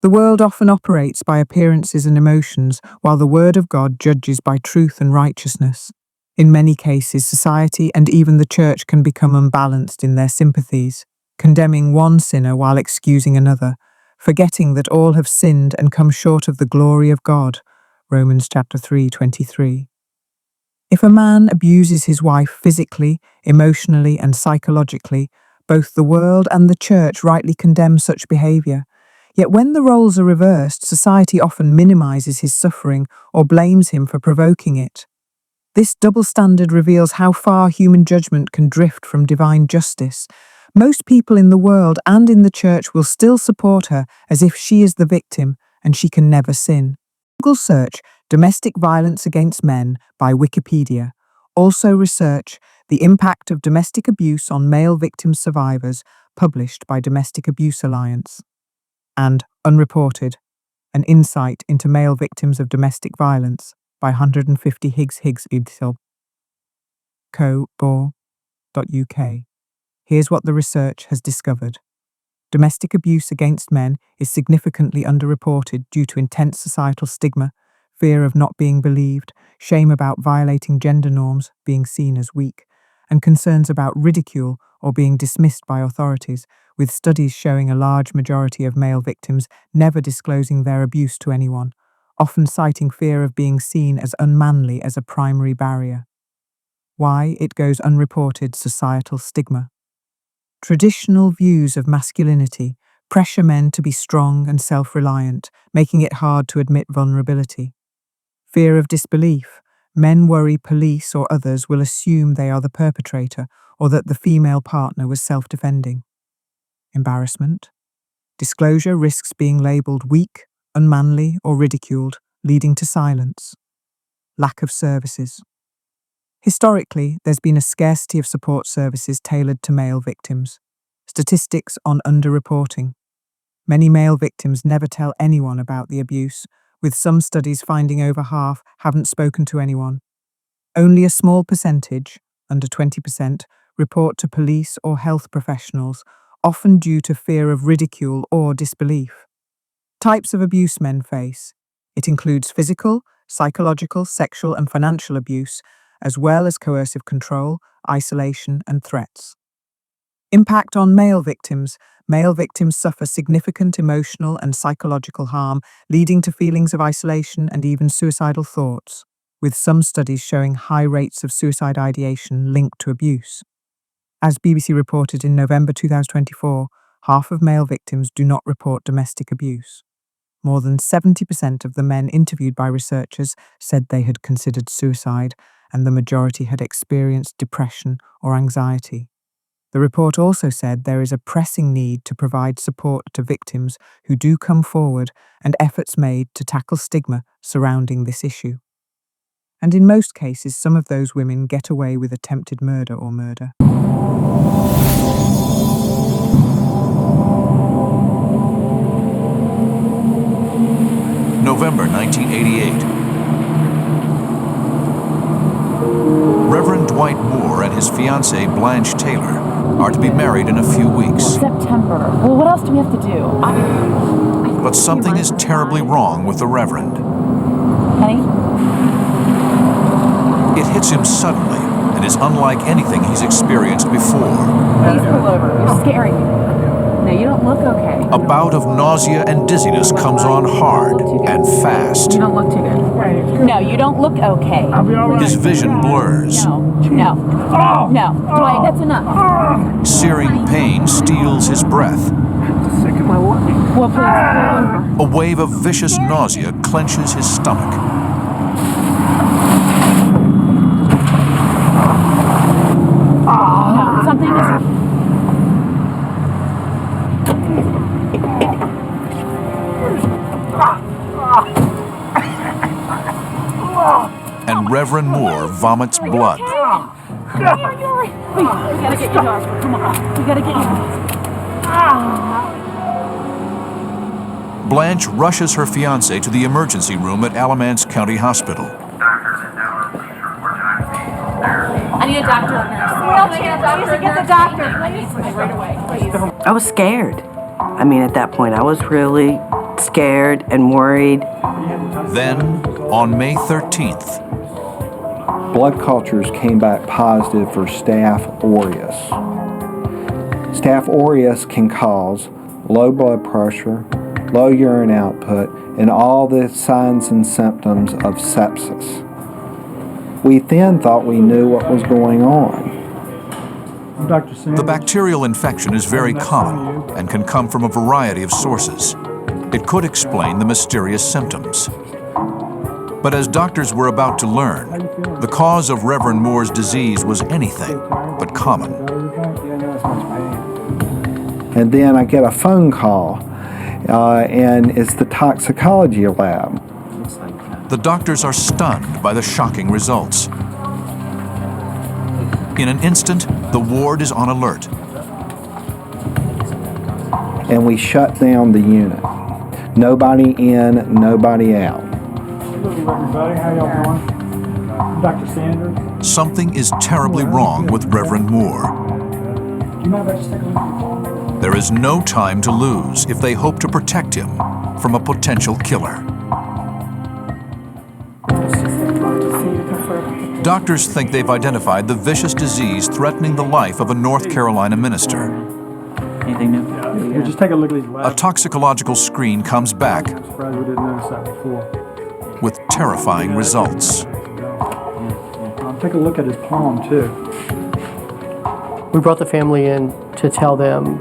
The world often operates by appearances and emotions, while the Word of God judges by truth and righteousness. In many cases, society and even the church can become unbalanced in their sympathies, condemning one sinner while excusing another, forgetting that all have sinned and come short of the glory of God. Romans chapter 3:23. If a man abuses his wife physically, emotionally, and psychologically, both the world and the church rightly condemn such behavior. Yet when the roles are reversed, society often minimizes his suffering or blames him for provoking it. This double standard reveals how far human judgment can drift from divine justice. Most people in the world and in the church will still support her as if she is the victim and she can never sin. Google search Domestic Violence Against Men by Wikipedia. Also research The Impact of Domestic Abuse on Male Victim Survivors, published by Domestic Abuse Alliance. And Unreported, An Insight into Male Victims of Domestic Violence by 150 Higgs co.uk. Here's what the research has discovered. Domestic abuse against men is significantly underreported due to intense societal stigma, fear of not being believed, shame about violating gender norms, being seen as weak, and concerns about ridicule or being dismissed by authorities, with studies showing a large majority of male victims never disclosing their abuse to anyone, often citing fear of being seen as unmanly as a primary barrier. Why it goes unreported: societal stigma. Traditional views of masculinity pressure men to be strong and self-reliant, making it hard to admit vulnerability. Fear of disbelief. Men worry police or others will assume they are the perpetrator or that the female partner was self-defending. Embarrassment. Disclosure risks being labelled weak, unmanly, or ridiculed, leading to silence. Lack of services. Historically, there's been a scarcity of support services tailored to male victims. Statistics on underreporting. Many male victims never tell anyone about the abuse, with some studies finding over half haven't spoken to anyone. Only a small percentage, under 20%, report to police or health professionals, often due to fear of ridicule or disbelief. Types of abuse men face. It includes physical, psychological, sexual, and financial abuse, as well as coercive control, isolation, and threats. Impact on male victims. Male victims suffer significant emotional and psychological harm, leading to feelings of isolation and even suicidal thoughts, with some studies showing high rates of suicide ideation linked to abuse. As BBC reported in November 2024, half of male victims do not report domestic abuse. More than 70% of the men interviewed by researchers said they had considered suicide, and the majority had experienced depression or anxiety. The report also said there is a pressing need to provide support to victims who do come forward and efforts made to tackle stigma surrounding this issue. And in most cases, some of those women get away with attempted murder or murder. November 1988. Reverend Dwight Moore and his fiancée Blanche Taylor are to be married in a few weeks. September. Well, what else do we have to do? But something is terribly wrong with the Reverend. Honey? It hits him suddenly and is unlike anything he's experienced before. Please pull over. You're scaring me. No, you don't look okay. A bout of nausea and dizziness comes on hard and fast. You don't look too good. No, you don't look okay. His vision blurs. No. Dwight, that's enough. Searing pain steals his breath. Well, please. A wave of vicious nausea clenches his stomach. No, something is... And Reverend Moore vomits blood. We gotta get you dog. Come on. We gotta get you. Blanche rushes her fiancé to the emergency room at Alamance County Hospital. I need a doctor or nurse. Get the doctor. I need somebody right away, please. I was scared. I mean, at that point, I was really scared and worried. Then, on May 13th, blood cultures came back positive for Staph aureus. Staph aureus can cause low blood pressure, low urine output, and all the signs and symptoms of sepsis. We then thought we knew what was going on. the bacterial infection is very common and can come from a variety of sources. It could explain the mysterious symptoms. But as doctors were about to learn, the cause of Reverend Moore's disease was anything but common. And then I get a phone call, and it's the toxicology lab. The doctors are stunned by the shocking results. In an instant, the ward is on alert. And we shut down the unit. Nobody in, nobody out. Hello, everybody. How y'all doing? Dr. Sanders. Something is terribly wrong with Reverend Moore. Do you mind if I just take a look at your phone? There is no time to lose if they hope to protect him from a potential killer. Doctors think they've identified the vicious disease threatening the life of a North Carolina minister. Anything new? We'll just take a look at these A labs. toxicological screen comes back I'm surprised we didn't notice that before. with terrifying results. Take a look at his palm, too. We brought the family in to tell them,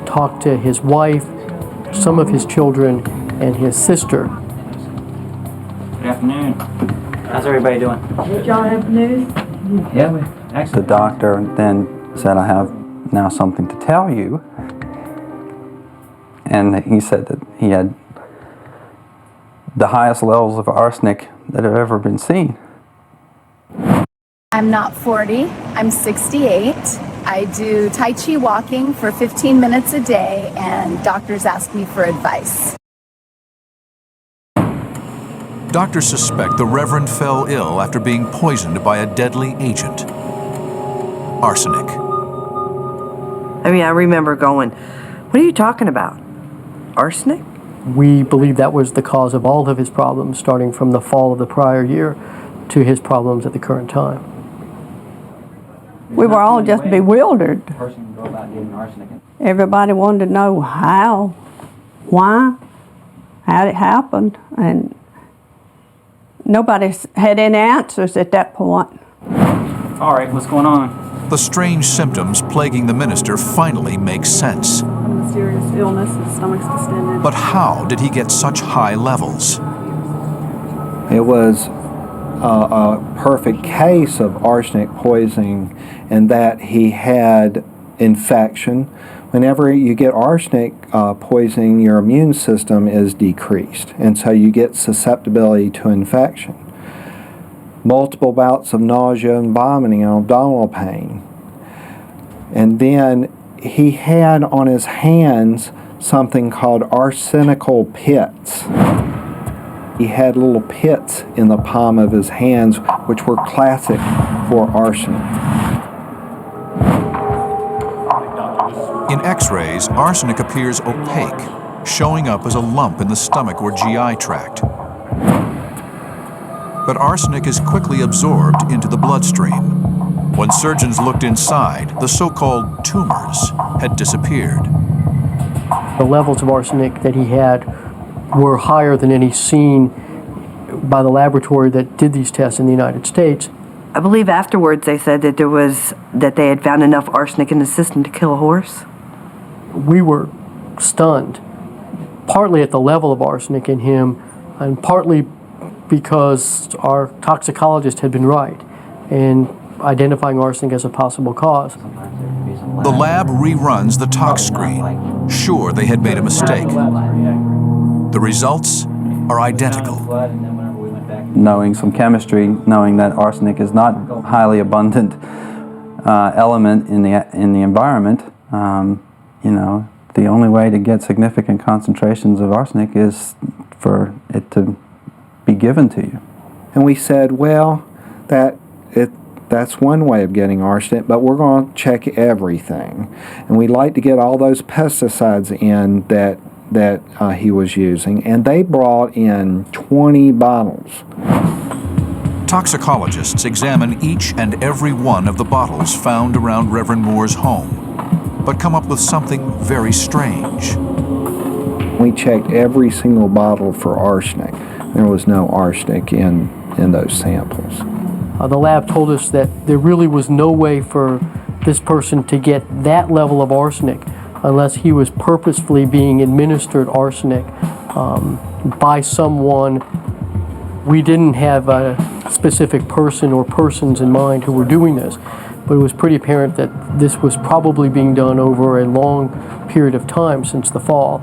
talk to his wife, some of his children, and his sister. Good afternoon. How's everybody doing? Y'all have news? Yeah, we The actually. doctor then said, I have now something to tell you. And he said that he had the highest levels of arsenic that have ever been seen. I'm not 40, I'm 68. I do Tai Chi walking for 15 minutes a day, and doctors ask me for advice. Doctors suspect the Reverend fell ill after being poisoned by a deadly agent, arsenic. I mean, I remember going, what are you talking about? Arsenic? We believe that was the cause of all of his problems, starting from the fall of the prior year to his problems at the current time. We were all just bewildered. Person can go about getting arsenic. Everybody wanted to know how, why, how it happened, and nobody had any answers at that point. All right, what's going on? The strange symptoms plaguing the minister finally make sense. Mysterious illness, his stomach's distended. But how did he get such high levels? It was a perfect case of arsenic poisoning in that he had infection. Whenever you get arsenic poisoning, your immune system is decreased, and so you get susceptibility to infection. Multiple bouts of nausea and vomiting and abdominal pain. And then he had on his hands something called arsenical pits. He had little pits in the palm of his hands, which were classic for arsenic. In x-rays, arsenic appears opaque, showing up as a lump in the stomach or GI tract. But arsenic is quickly absorbed into the bloodstream. When surgeons looked inside, the so-called tumors had disappeared. The levels of arsenic that he had were higher than any seen by the laboratory that did these tests in the United States. I believe afterwards they said that they had found enough arsenic in the system to kill a horse. We were stunned, partly at the level of arsenic in him, and partly because our toxicologist had been right in identifying arsenic as a possible cause. The lab reruns the tox screen, sure they had made a mistake. The results are identical. Knowing some chemistry, knowing that arsenic is not a highly abundant element in the environment, you know, the only way to get significant concentrations of arsenic is for it to be given to you. And we said, well, that's one way of getting arsenic, but we're going to check everything. And we'd like to get all those pesticides in that that he was using, and they brought in 20 bottles. Toxicologists examine each and every one of the bottles found around Reverend Moore's home, but come up with something very strange. We checked every single bottle for arsenic. There was no arsenic in those samples. The lab told us that there really was no way for this person to get that level of arsenic unless he was purposefully being administered arsenic by someone. We didn't have a specific person or persons in mind who were doing this, but it was pretty apparent that this was probably being done over a long period of time since the fall,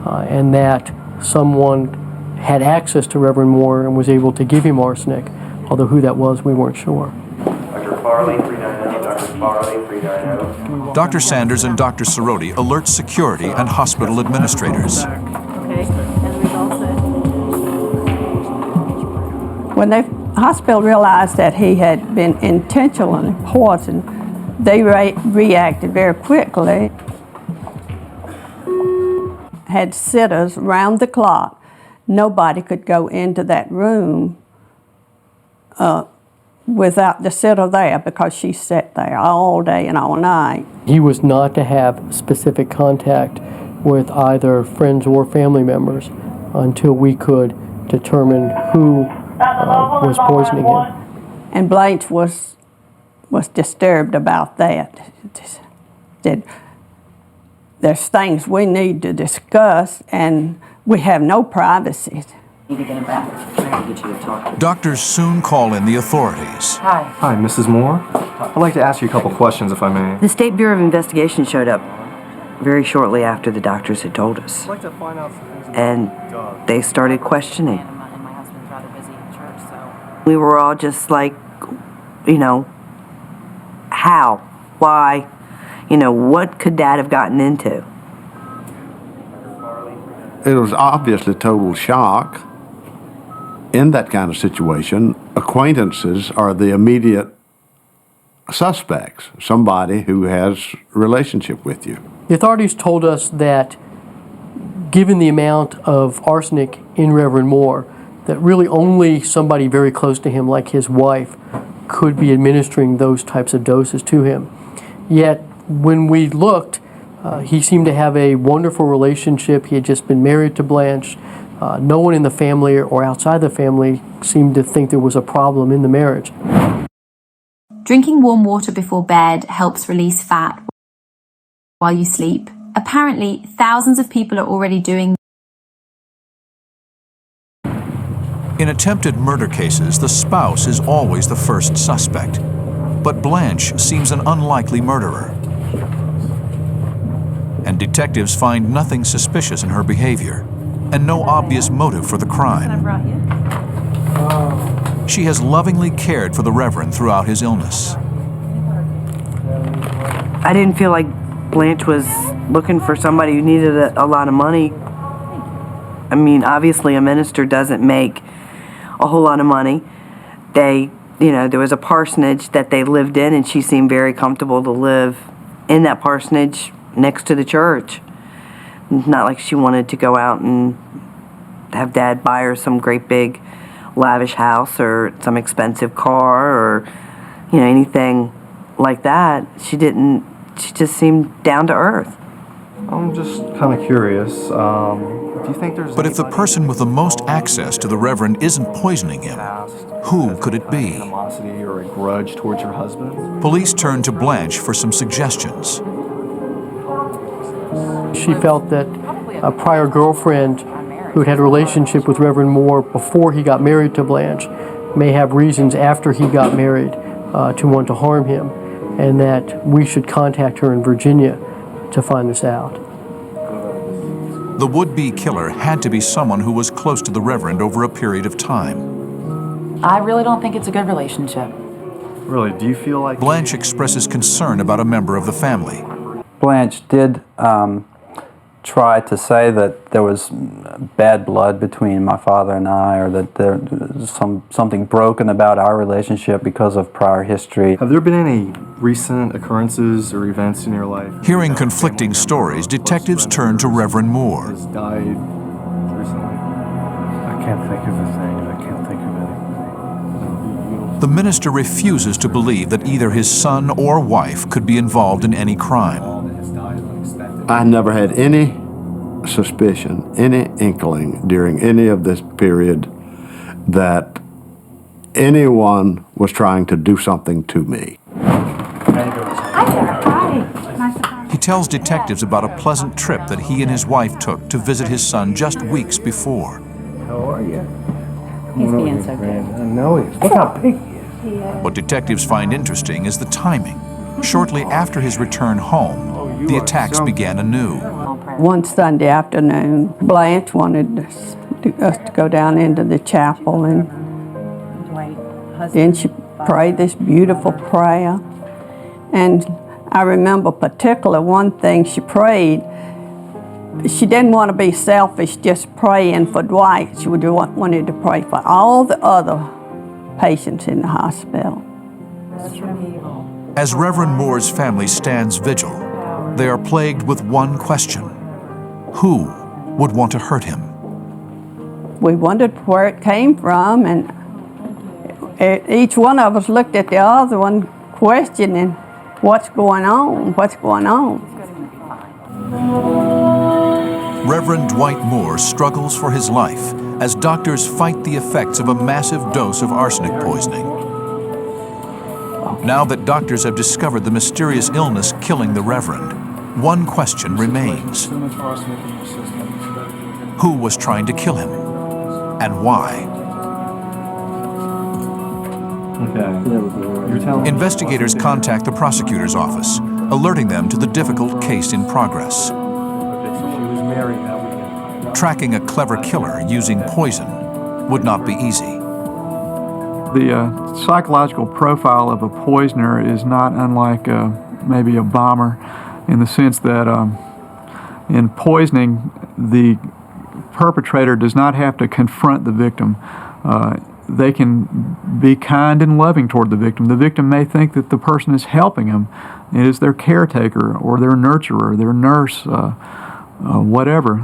and that someone had access to Reverend Moore and was able to give him arsenic, although who that was, we weren't sure. Dr. Farley, 390. Dr. Farley, 390. Dr. Sanders and Dr. Cerroti alert security and hospital administrators. When the hospital realized that he had been intentionally poisoned, they reacted very quickly. Had sitters round the clock. Nobody could go into that room without the sitter there because she sat there all day and all night. He was not to have specific contact with either friends or family members until we could determine who was poisoning him. And Blanche was disturbed about that. Said, there's things we need to discuss and we have no privacy. Need to get him back. Trying to get you to talk. Doctors soon call in the authorities. Hi. Hi, Mrs. Moore. I'd like to ask you a couple questions, if I may. The State Bureau of Investigation showed up very shortly after the doctors had told us. I'd like to find out some things And they started questioning. My husband's rather busy in church, so. We were all just like, how? Why? What could Dad have gotten into? It was obviously total shock. In that kind of situation, acquaintances are the immediate suspects, somebody who has a relationship with you. The authorities told us that given the amount of arsenic in Reverend Moore, that really only somebody very close to him, like his wife, could be administering those types of doses to him. Yet, when we looked, he seemed to have a wonderful relationship. He had just been married to Blanche. No one in the family or outside the family seemed to think there was a problem in the marriage. Drinking warm water before bed helps release fat while you sleep. Apparently, thousands of people are already doing. In attempted murder cases, the spouse is always the first suspect. But Blanche seems an unlikely murderer. And detectives find nothing suspicious in her behavior, and no obvious motive for the crime. She has lovingly cared for the Reverend throughout his illness. I didn't feel like Blanche was looking for somebody who needed a lot of money. I mean, obviously a minister doesn't make a whole lot of money. There was a parsonage that they lived in, and she seemed very comfortable to live in that parsonage next to the church. Not like she wanted to go out and have Dad buy her some great big lavish house or some expensive car or anything like that. She just seemed down to earth. I'm just kind of curious. Do you think there's... But if the person with the most access to the Reverend isn't poisoning him, who could it be? Animosity or a grudge towards your husband? Police turn to Blanche for some suggestions. She felt that a prior girlfriend who had a relationship with Reverend Moore before he got married to Blanche may have reasons after he got married to want to harm him, and that we should contact her in Virginia to find this out. The would-be killer had to be someone who was close to the Reverend over a period of time. I really don't think it's a good relationship. Really, do you feel like... Blanche expresses concern about a member of the family. Blanche did try to say that there was bad blood between my father and I, or that there was something broken about our relationship because of prior history. Have there been any recent occurrences or events in your life? Hearing conflicting stories, detectives turn to Reverend Moore. Has died recently? I can't think of a thing. I can't think of anything. The minister refuses to believe that either his son or wife could be involved in any crime. I never had any suspicion, any inkling during any of this period that anyone was trying to do something to me. He tells detectives about a pleasant trip that he and his wife took to visit his son just weeks before. How are you? He's being so good. I know he is. Look how big he is. What detectives find interesting is the timing. Shortly after his return home, the attacks began anew. One Sunday afternoon, Blanche wanted us to go down into the chapel, and then she prayed this beautiful prayer. And I remember particularly one thing she prayed. She didn't want to be selfish just praying for Dwight. She wanted to pray for all the other patients in the hospital. As Reverend Moore's family stands vigil, they are plagued with one question: who would want to hurt him? We wondered where it came from, and each one of us looked at the other one questioning, what's going on, what's going on? Reverend Dwight Moore struggles for his life as doctors fight the effects of a massive dose of arsenic poisoning. Now that doctors have discovered the mysterious illness killing the Reverend, one question remains: who was trying to kill him, and why? Okay. Investigators contact the prosecutor's office, alerting them to the difficult case in progress. Tracking a clever killer using poison would not be easy. The psychological profile of a poisoner is not unlike maybe a bomber, in the sense that in poisoning, the perpetrator does not have to confront the victim. They can be kind and loving toward the victim. The victim may think that the person is helping them. It is their caretaker or their nurturer, their nurse, whatever.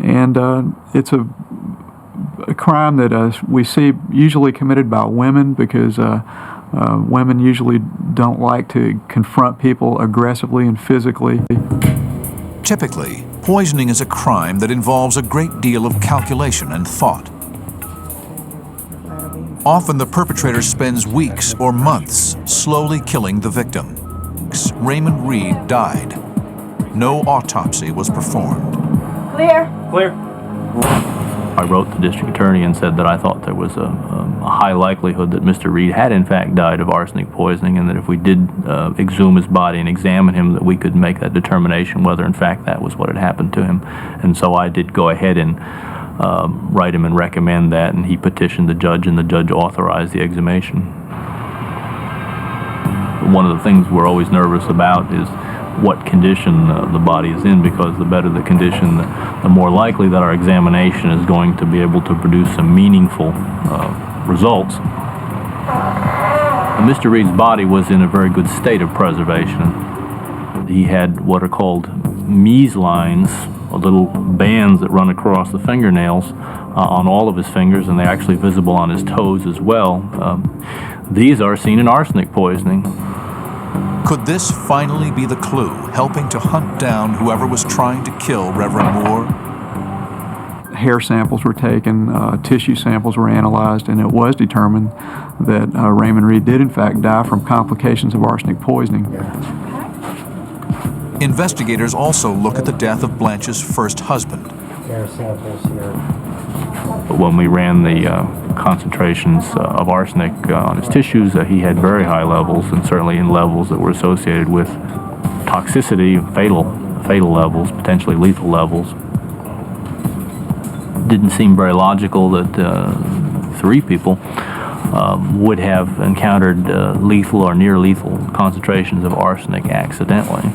It's a crime that we see usually committed by women, because women usually don't like to confront people aggressively and physically. Typically, poisoning is a crime that involves a great deal of calculation and thought. Often the perpetrator spends weeks or months slowly killing the victim. Raymond Reed died. No autopsy was performed. Clear. Clear. I wrote the district attorney and said that I thought there was a high likelihood that Mr. Reed had in fact died of arsenic poisoning, and that if we did exhume his body and examine him, that we could make that determination whether in fact that was what had happened to him. And so I did go ahead and write him and recommend that, and he petitioned the judge, and the judge authorized the exhumation. One of the things we're always nervous about is what condition the body is in, because the better the condition, the more likely that our examination is going to be able to produce some meaningful results. Mr. Reed's body was in a very good state of preservation. He had what are called Mies lines, little bands that run across the fingernails on all of his fingers, and they're actually visible on his toes as well. These are seen in arsenic poisoning. Could this finally be the clue helping to hunt down whoever was trying to kill Reverend Moore? Hair samples were taken, tissue samples were analyzed, and it was determined that Raymond Reed did in fact die from complications of arsenic poisoning. Investigators also look at the death of Blanche's first husband. When we ran the concentrations of arsenic on his tissues, he had very high levels, and certainly in levels that were associated with toxicity, fatal levels, potentially lethal levels. Didn't seem very logical that 3 people would have encountered lethal or near lethal concentrations of arsenic accidentally.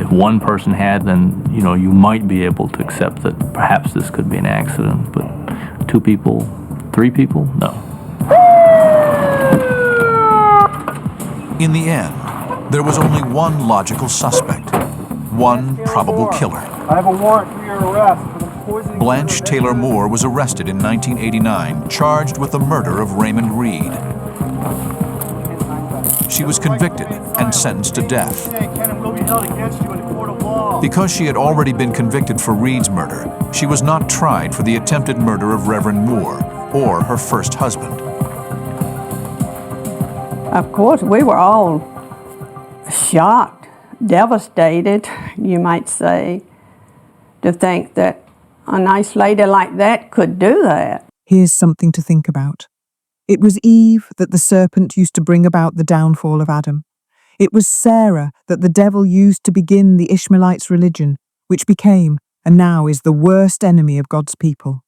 If one person had, then you might be able to accept that perhaps this could be an accident, but 2 people, 3 people, no. In the end, there was only one logical suspect, one probable killer. I have a warrant for your arrest for the poisoning. Blanche Taylor Moore was arrested in 1989, charged with the murder of Raymond Reed. She was convicted and sentenced to death. Because she had already been convicted for Reed's murder, she was not tried for the attempted murder of Reverend Moore or her first husband. Of course, we were all shocked, devastated, you might say, to think that a nice lady like that could do that. Here's something to think about. It was Eve that the serpent used to bring about the downfall of Adam. It was Sarah that the devil used to begin the Ishmaelites' religion, which became, and now is, the worst enemy of God's people.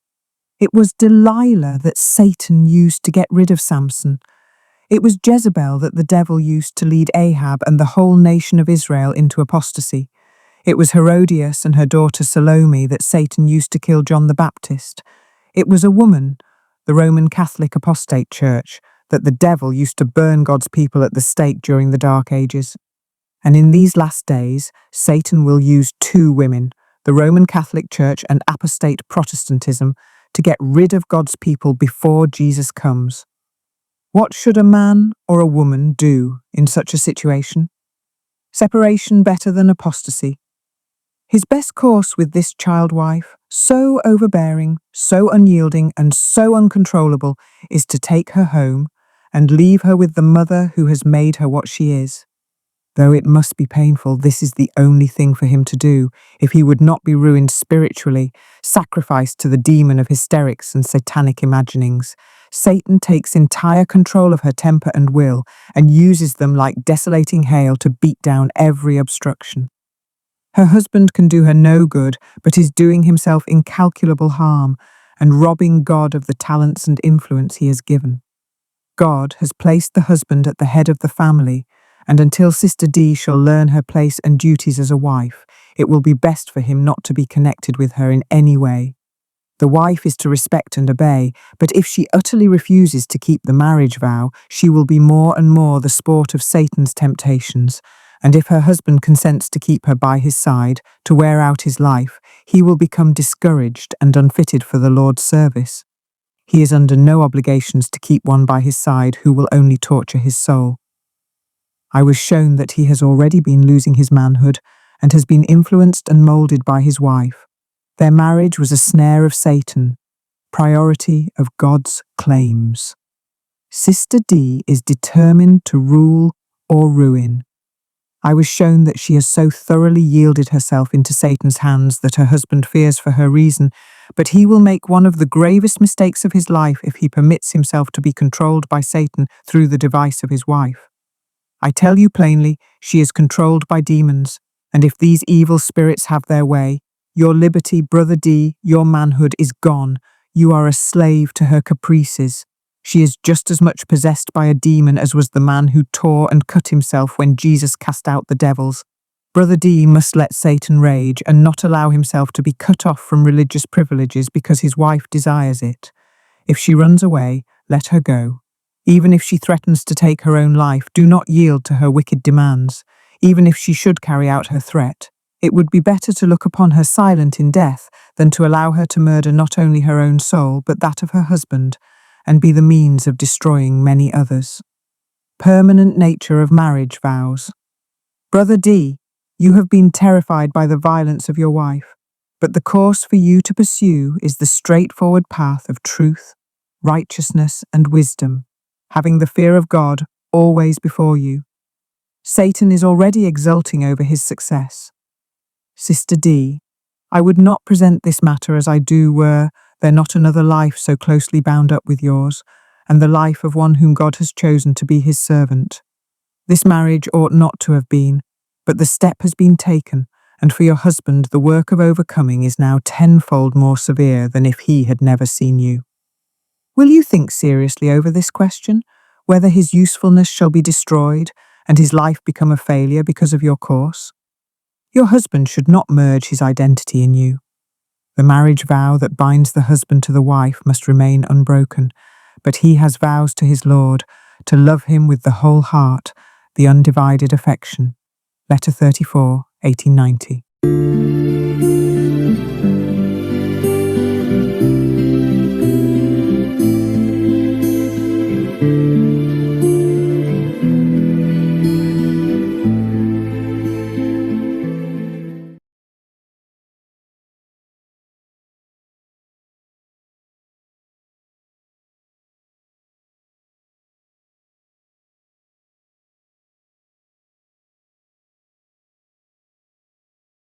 It was Delilah that Satan used to get rid of Samson. It was Jezebel that the devil used to lead Ahab and the whole nation of Israel into apostasy. It was Herodias and her daughter Salome that Satan used to kill John the Baptist. It was a woman, the Roman Catholic Apostate Church, that the devil used to burn God's people at the stake during the Dark Ages. And in these last days, Satan will use 2 women, the Roman Catholic Church and Apostate Protestantism, to get rid of God's people before Jesus comes. What should a man or a woman do in such a situation? Separation better than apostasy. His best course with this child wife, so overbearing, so unyielding, and so uncontrollable, is to take her home and leave her with the mother who has made her what she is. Though it must be painful, this is the only thing for him to do if he would not be ruined spiritually, sacrificed to the demon of hysterics and satanic imaginings. Satan takes entire control of her temper and will and uses them like desolating hail to beat down every obstruction. Her husband can do her no good, but is doing himself incalculable harm and robbing God of the talents and influence he has given. God has placed the husband at the head of the family, and until Sister D shall learn her place and duties as a wife, it will be best for him not to be connected with her in any way. The wife is to respect and obey, but if she utterly refuses to keep the marriage vow, she will be more and more the sport of Satan's temptations, and if her husband consents to keep her by his side, to wear out his life, he will become discouraged and unfitted for the Lord's service. He is under no obligations to keep one by his side who will only torture his soul. I was shown that he has already been losing his manhood and has been influenced and moulded by his wife. Their marriage was a snare of Satan, priority of God's claims. Sister D is determined to rule or ruin. I was shown that she has so thoroughly yielded herself into Satan's hands that her husband fears for her reason, but he will make one of the gravest mistakes of his life if he permits himself to be controlled by Satan through the device of his wife. I tell you plainly, she is controlled by demons, and if these evil spirits have their way, your liberty, Brother D, your manhood is gone. You are a slave to her caprices. She is just as much possessed by a demon as was the man who tore and cut himself when Jesus cast out the devils. Brother D must let Satan rage and not allow himself to be cut off from religious privileges because his wife desires it. If she runs away, let her go. Even if she threatens to take her own life, do not yield to her wicked demands. Even if she should carry out her threat, it would be better to look upon her silent in death than to allow her to murder not only her own soul, but that of her husband, and be the means of destroying many others. Permanent nature of marriage vows. Brother D, you have been terrified by the violence of your wife, but the course for you to pursue is the straightforward path of truth, righteousness, and wisdom, having the fear of God always before you. Satan is already exulting over his success. Sister D, I would not present this matter as I do were there not another life so closely bound up with yours, and the life of one whom God has chosen to be his servant. This marriage ought not to have been, but the step has been taken, and for your husband the work of overcoming is now tenfold more severe than if he had never seen you. Will you think seriously over this question, whether his usefulness shall be destroyed and his life become a failure because of your course? Your husband should not merge his identity in you. The marriage vow that binds the husband to the wife must remain unbroken, but he has vows to his Lord to love him with the whole heart, the undivided affection. Letter 34, 1890.